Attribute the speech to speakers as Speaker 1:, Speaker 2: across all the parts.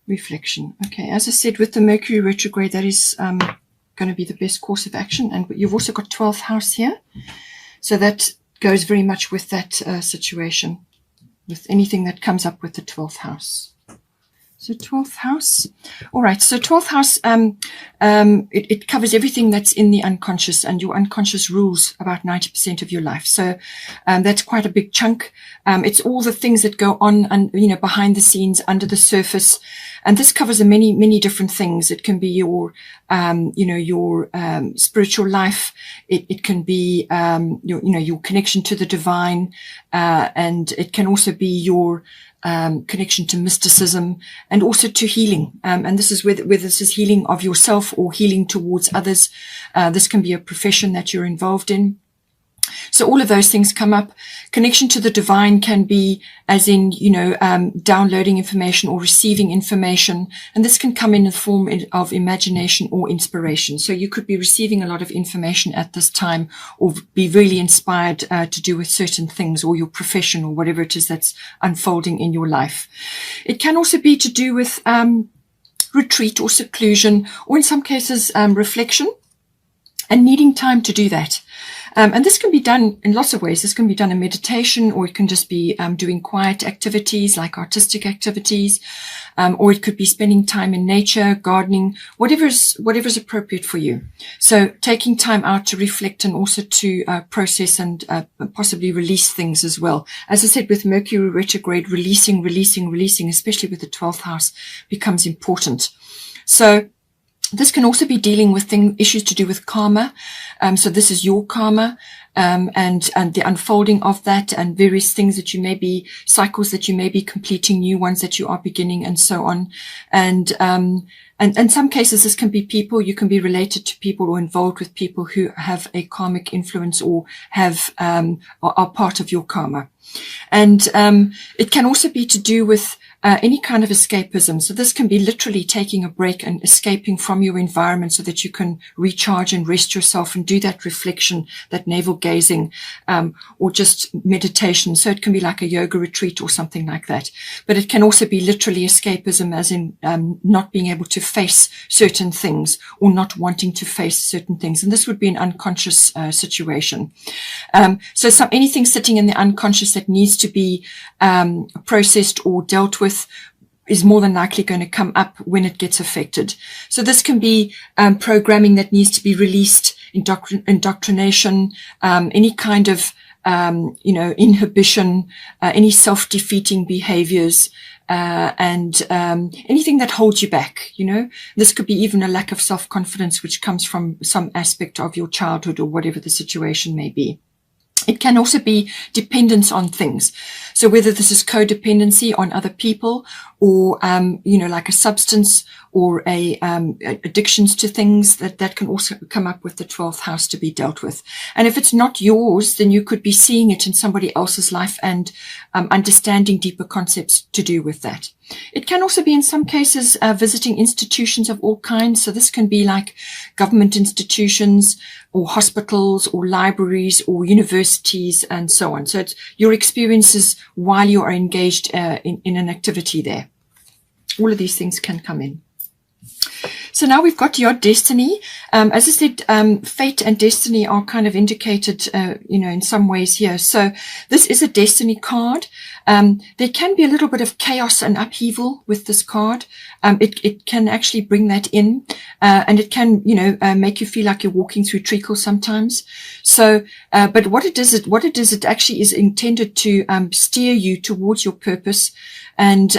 Speaker 1: reflection. Okay, as I said, with the Mercury retrograde, that is going to be the best course of action. And you've also got 12th house here. So that goes very much with that situation, with anything that comes up with the 12th house. So 12th house. All right. So 12th house, it covers everything that's in the unconscious, and your unconscious rules about 90% of your life. So that's quite a big chunk. It's all the things that go on, and behind the scenes, under the surface. And this covers many, many different things. It can be your, your spiritual life. It can be, your connection to the divine, and it can also be your connection to mysticism and also to healing. And this is whether this is healing of yourself or healing towards others. This can be a profession that you're involved in. So all of those things come up. Connection to the divine can be as in, downloading information or receiving information. And this can come in the form of imagination or inspiration. So you could be receiving a lot of information at this time, or be really inspired to do with certain things, or your profession, or whatever it is that's unfolding in your life. It can also be to do with retreat or seclusion, or in some cases reflection, and needing time to do that. And this can be done in lots of ways. This can be done in meditation, or it can just be doing quiet activities like artistic activities, or it could be spending time in nature, gardening, whatever's appropriate for you. So taking time out to reflect, and also to process and possibly release things as well. As I said, with Mercury retrograde, releasing, especially with the 12th house, becomes important. So this can also be dealing with issues to do with karma. So this is your karma, and the unfolding of that, and various things that you may be, cycles that you may be completing, new ones that you are beginning, and so on. And in some cases, this can be people. You can be related to people or involved with people who have a karmic influence, or have, are part of your karma. And it can also be to do with any kind of escapism. So this can be literally taking a break and escaping from your environment so that you can recharge and rest yourself and do that reflection, that navel gazing, or just meditation. So it can be like a yoga retreat or something like that. But it can also be literally escapism, as in not being able to face certain things, or not wanting to face certain things. And this would be an unconscious situation. So anything sitting in the unconscious that needs to be processed or dealt with is more than likely going to come up when it gets affected. So this can be programming that needs to be released, indoctrination, any kind of inhibition, any self-defeating behaviors, and anything that holds you back. This could be even a lack of self-confidence, which comes from some aspect of your childhood, or whatever the situation may be. It can also be dependence on things. So whether this is codependency on other people, or, like a substance, or addictions to things, that can also come up with the 12th house to be dealt with. And if it's not yours, then you could be seeing it in somebody else's life, and understanding deeper concepts to do with that. It can also be, in some cases, visiting institutions of all kinds. So this can be like government institutions, or hospitals, or libraries, or universities, and so on. So it's your experiences while you are engaged in an activity there. All of these things can come in. So now we've got your destiny. As I said, fate and destiny are kind of indicated, in some ways here. So this is a destiny card. There can be a little bit of chaos and upheaval with this card. It can actually bring that in, and it can, make you feel like you're walking through treacle sometimes. So, but what it is, it actually is intended to steer you towards your purpose. And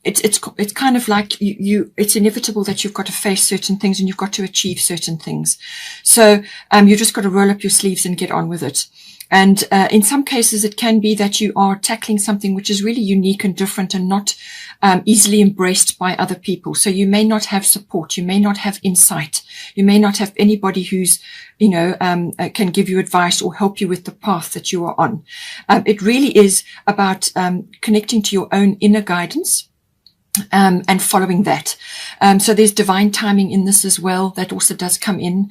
Speaker 1: it's kind of like it's inevitable that you've got to face certain things, and you've got to achieve certain things. So you just got to roll up your sleeves and get on with it. And in some cases, it can be that you are tackling something which is really unique and different, and not easily embraced by other people. So you may not have support. You may not have insight. You may not have anybody who's, can give you advice or help you with the path that you are on. It really is about connecting to your own inner guidance, and following that. So there's divine timing in this as well. That also does come in.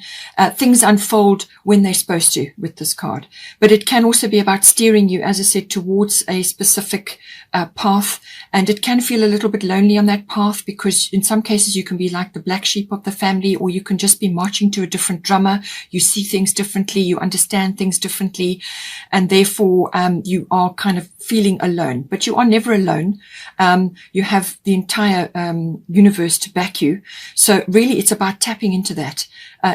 Speaker 1: Things unfold when they're supposed to with this card. But it can also be about steering you, as I said, towards a specific path. And it can feel a little bit lonely on that path, because in some cases you can be like the black sheep of the family, or you can just be marching to a different drummer. You see things differently. You understand things differently. And therefore, you are kind of feeling alone. But you are never alone. You have the entire universe to back you. So really it's about tapping into that,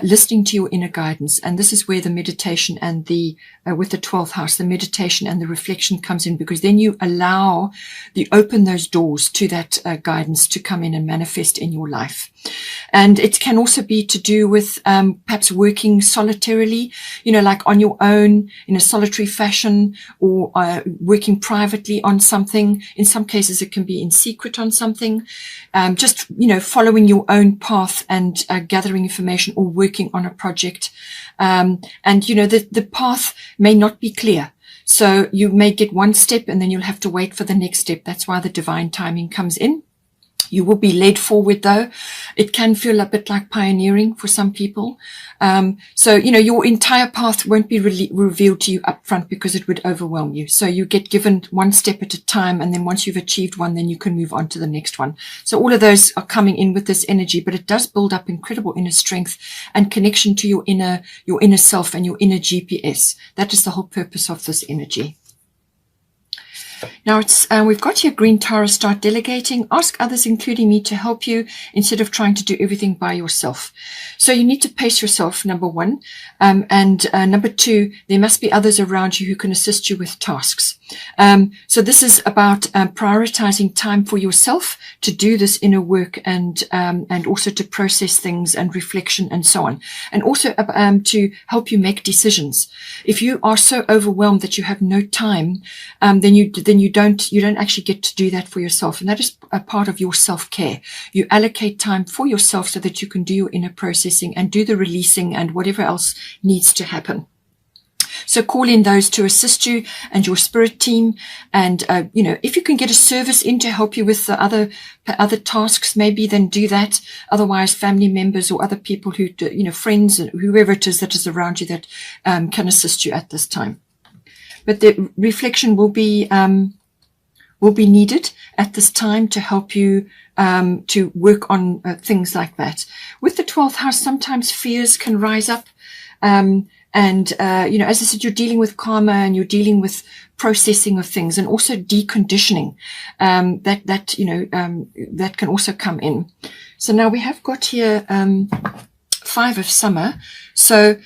Speaker 1: listening to your inner guidance. And this is where the meditation and the with the 12th house, the meditation and the reflection comes in, because then you open those doors to that guidance to come in and manifest in your life. And it can also be to do with perhaps working solitarily, like on your own in a solitary fashion, or working privately on something. In some cases, it can be in secret on something. Just, following your own path and gathering information, or working on a project. And, the path may not be clear. So you may get one step and then you'll have to wait for the next step. That's why the divine timing comes in. You will be led forward, though. It can feel a bit like pioneering for some people. So, your entire path won't be revealed to you up front, because it would overwhelm you. So you get given one step at a time. And then once you've achieved one, then you can move on to the next one. So all of those are coming in with this energy, but it does build up incredible inner strength and connection to your inner self and your inner GPS. That is the whole purpose of this energy. Now we've got here green Taurus, start delegating, ask others, including me, to help you instead of trying to do everything by yourself. So you need to pace yourself, number one. And number two, there must be others around you who can assist you with tasks. So this is about prioritizing time for yourself to do this inner work, and also to process things and reflection and so on. And also to help you make decisions. If you are so overwhelmed that you have no time, then you don't actually get to do that for yourself. And that is a part of your self-care. You allocate time for yourself so that you can do your inner processing and do the releasing and whatever else needs to happen. So call in those to assist you and your spirit team. And, if you can get a service in to help you with the other tasks, maybe then do that. Otherwise, family members or other people who, friends, whoever it is that is around you that can assist you at this time. But the reflection will be needed at this time to help you to work on things like that. With the 12th house, sometimes fears can rise up. As I said, you're dealing with karma and you're dealing with processing of things, and also deconditioning. That can also come in. So now we have got here 5 of summer. So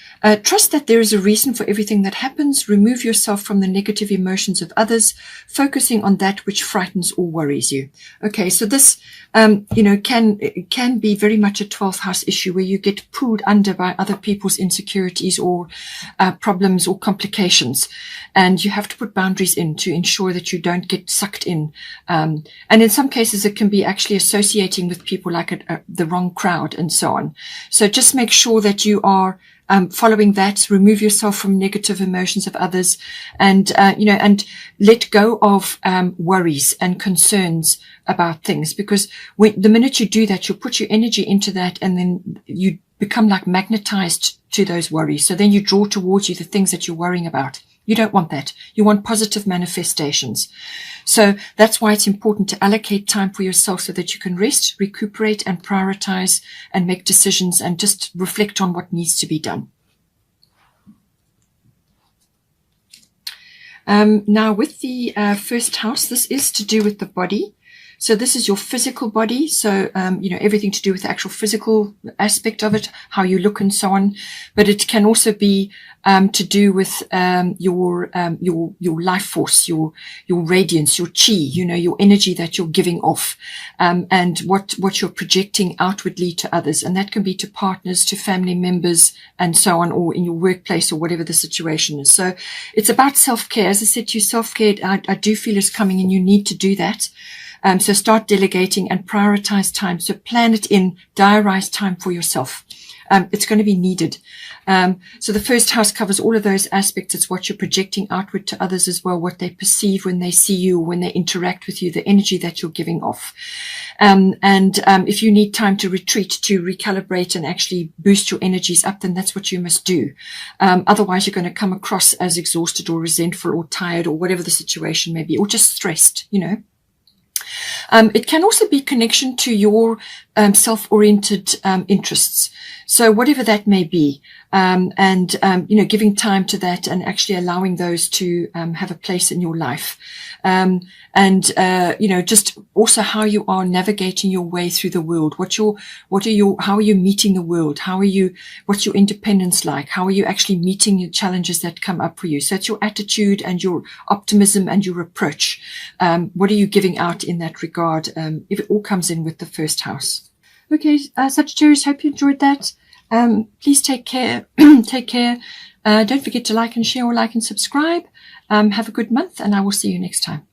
Speaker 1: trust that there is a reason for everything that happens. Remove yourself from the negative emotions of others, focusing on that which frightens or worries you. Okay, so this, can be very much a 12th house issue, where you get pulled under by other people's insecurities or problems or complications. And you have to put boundaries in to ensure that you don't get sucked in. And in some cases, it can be actually associating with people like the wrong crowd and so on. So just make sure that you are following that. Remove yourself from negative emotions of others, and let go of worries and concerns about things, because the minute you do that, you'll put your energy into that, and then you become like magnetized to those worries. So then you draw towards you the things that you're worrying about. You don't want that. You want positive manifestations. So that's why it's important to allocate time for yourself so that you can rest, recuperate, and prioritize and make decisions and just reflect on what needs to be done. Now with the first house, this is to do with the body. So this is your physical body. So, everything to do with the actual physical aspect of it, how you look and so on. But it can also be to do with your life force, your radiance, your chi, your energy that you're giving off, and what you're projecting outwardly to others. And that can be to partners, to family members, and so on, or in your workplace, or whatever the situation is. So it's about self-care. As I said to you, self-care, I do feel is coming, and you need to do that. So start delegating and prioritize time. So plan it in, diarize time for yourself. it's going to be needed. So the first house covers all of those aspects. It's what you're projecting outward to others as well, what they perceive when they see you, when they interact with you, the energy that you're giving off. If you need time to retreat, to recalibrate and actually boost your energies up, then that's what you must do. Otherwise, you're going to come across as exhausted or resentful or tired or whatever the situation may be, or just stressed, you know. It can also be connection to your self-oriented interests. So whatever that may be, you know, giving time to that and actually allowing those to have a place in your life. You know, just also how you are navigating your way through the world. How are you meeting the world? What's your independence like? How are you actually meeting your challenges that come up for you? So it's your attitude and your optimism and your approach. What are you giving out in that regard? If it all comes in with the first house. Okay, Sagittarius, hope you enjoyed that. Please take care. Take care. Don't forget to like and share or like and subscribe. Have a good month, and I will see you next time.